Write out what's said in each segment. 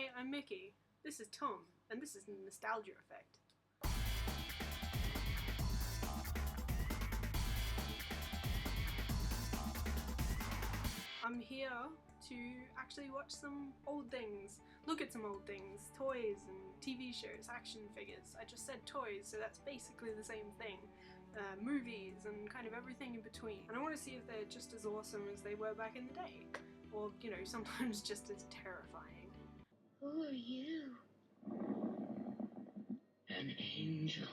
Hi, I'm Mickey. This is Tom, and this is the Nostalgia Effect. I'm here to actually watch some old things, look at some old things, toys and TV shows, action figures. I just said toys, so that's basically the same thing. Movies and kind of everything in between. And I want to see if they're just as awesome as they were back in the day. Or, you know, sometimes just as terrifying. Who are you? An angel.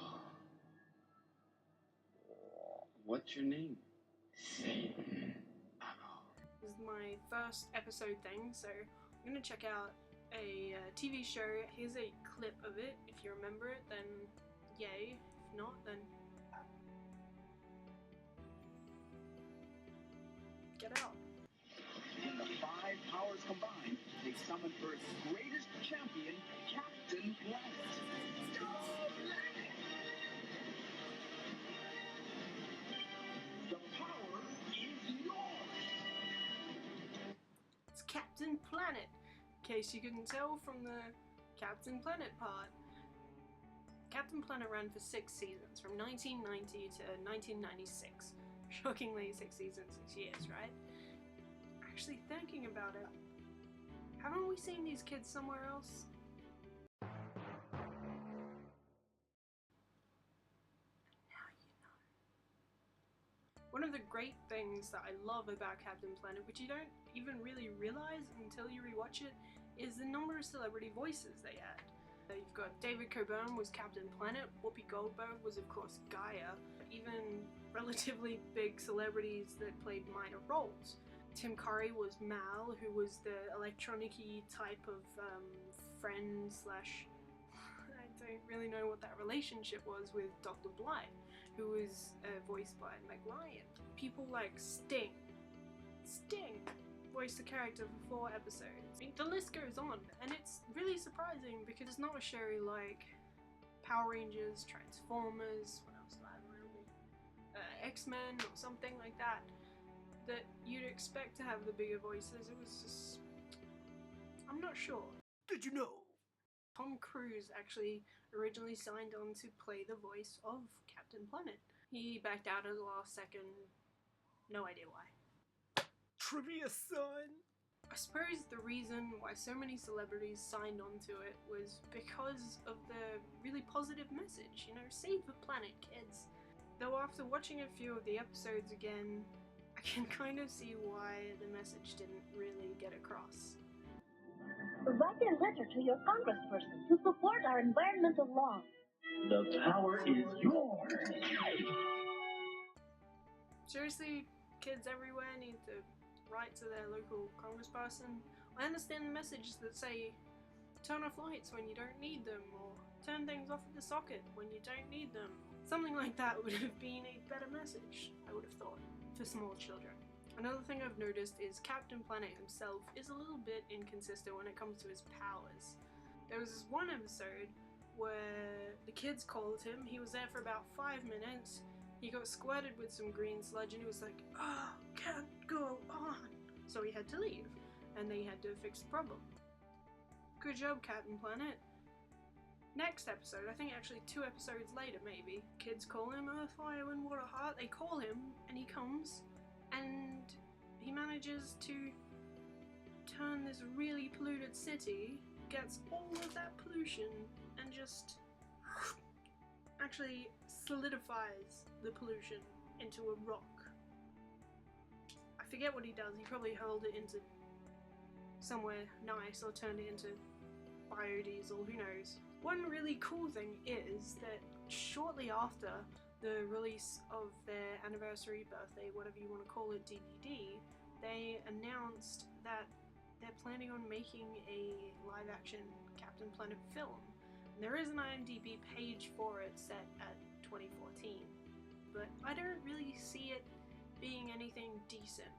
What's your name? Satan. This is my first episode thing, so I'm gonna check out a TV show. Here's a clip of it. If you remember it, then yay. If not, then get out. In the 5 powers combined, they summon Earth's greatest champion, Captain Planet. Stop Planet! The power is yours! It's Captain Planet, in case you couldn't tell from the Captain Planet part. Captain Planet ran for 6 seasons, from 1990 to 1996. Shockingly, 6 seasons, 6 years, right? Actually, thinking about it, haven't we seen these kids somewhere else? One of the great things that I love about Captain Planet, which you don't even really realize until you rewatch it, is the number of celebrity voices they had. You've got David Coburn was Captain Planet, Whoopi Goldberg was of course Gaia, even relatively big celebrities that played minor roles. Tim Curry was Mal, who was the electronic-y type of friend slash... I don't really know what that relationship was with Dr. Blythe, who was voiced by Meg Ryan. People like Sting voiced the character for 4 episodes. I mean, the list goes on, and it's really surprising because it's not a show like Power Rangers, Transformers, what else do I remember? X-Men or something like that you'd expect to have the bigger voices. It was just... I'm not sure. Did you know? Tom Cruise actually originally signed on to play the voice of Captain Planet. He backed out at the last second. No idea why. Trivia, son! I suppose the reason why so many celebrities signed on to it was because of the really positive message. You know, save the planet, kids. Though after watching a few of the episodes again, I can kind of see why the message didn't really get across. Write a letter to your congressperson to support our environmental law. The power is yours! Seriously, kids everywhere need to write to their local congressperson. I understand the messages that say turn off lights when you don't need them, or turn things off at the socket when you don't need them. Something like that would have been a better message, I would have thought, for small children. Another thing I've noticed is Captain Planet himself is a little bit inconsistent when it comes to his powers. There was this one episode where the kids called him, he was there for about 5 minutes, he got squirted with some green sludge and he was like, "Oh, can't go on." So he had to leave, and they had to fix the problem. Good job, Captain Planet. Next episode, I think actually 2 episodes later maybe, kids call him Earth, Fire and Water Heart, they call him and he comes and he manages to turn this really polluted city, gets all of that pollution and just actually solidifies the pollution into a rock. I forget what he does, he probably hurled it into somewhere nice or turned it into biodiesel, who knows. One really cool thing is that shortly after the release of their anniversary, birthday, whatever you want to call it, DVD, they announced that they're planning on making a live-action Captain Planet film. And there is an IMDb page for it set at 2014, but I don't really see it being anything decent.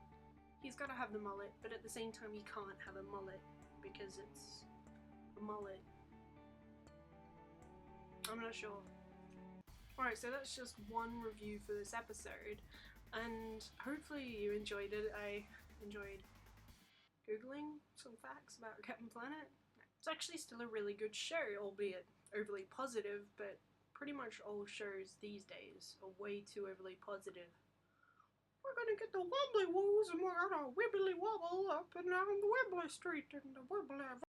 He's got to have the mullet, but at the same time he can't have a mullet because it's a mullet. I'm not sure. Alright, so that's just one review for this episode, and hopefully you enjoyed it. I enjoyed Googling some facts about Captain Planet. It's actually still a really good show, albeit overly positive, but pretty much all shows these days are way too overly positive. We're gonna get the Wobbly Woos and we're gonna wibbly wobble up and down the Wibbly Street and the Wibbly